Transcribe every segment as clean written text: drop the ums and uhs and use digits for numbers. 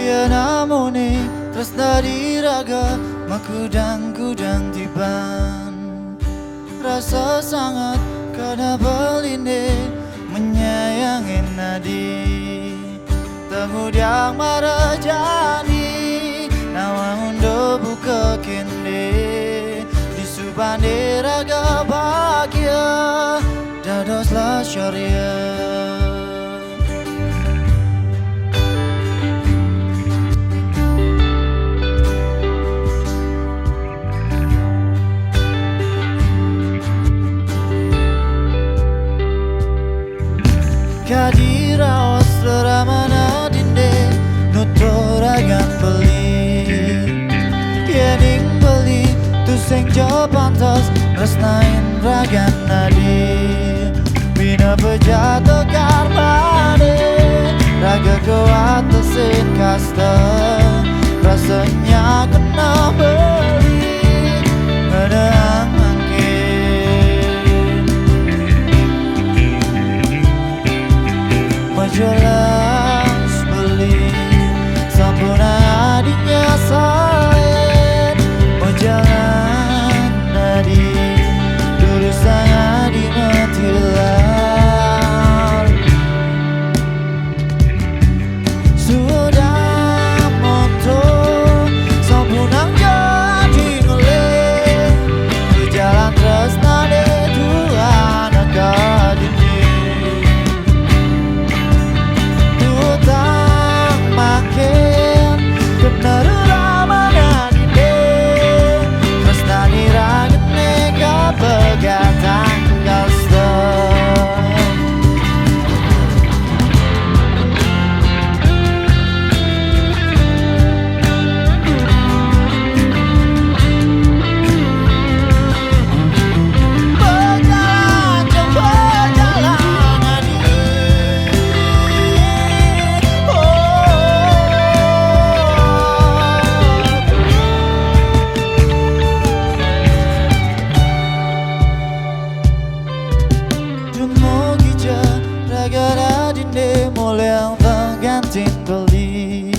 Yen amone tresna diraga makudang-kudang tiban. Rasa sangat karena beline menyayangi nadi. Temudiang marajani nawang undo buka kende. Disubande raga bahagia dadoslah syariah. Kadira osra mana dinde nutoragan beli. Yening beli tu sing jo pantas resnain ragan nadi. Bina pejato karmane raga kuat tesin kasta. Rasanya kena beli menang jelas beli sempurna adiknya salin berjalan nadi dulu saya dimatilar sudah motor sempurna jadi ngelih berjalan terus nadi dua anak adiknya. Yang pengganting beli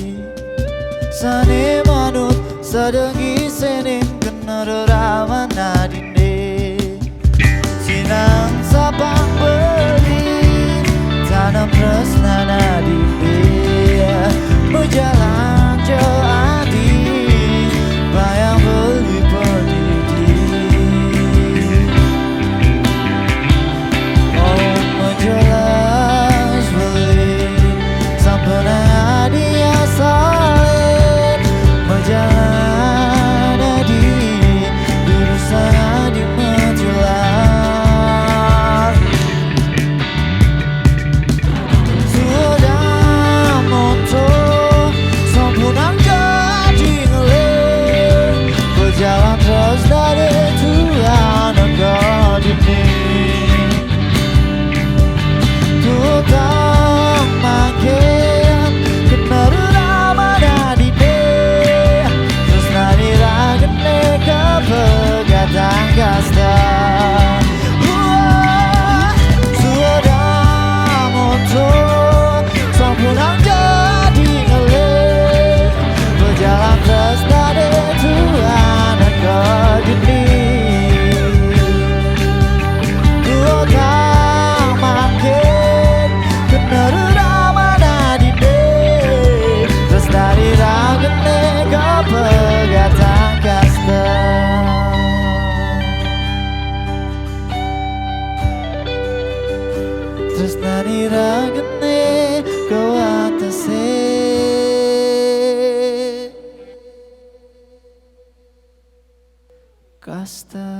sani manut sadengi senin kena reraman nadine sinang sabang beli tanam resna nadine berjalan jauh adi bayang beli pendidik oh menjelas beli dia salin berjalan di dulu sana di menjelar sudah motor sempurna jadi ngelih berjalan terus dari Tuhan engkau ini tutang makin pegadang kasta sudah motor sempurna jadi ngelih berjalan terus dari Tuhan engkau ini tutang makin kena reraman adine terus dari ragene ke pegadang kasta. Tresnani ragene kau atase kasta.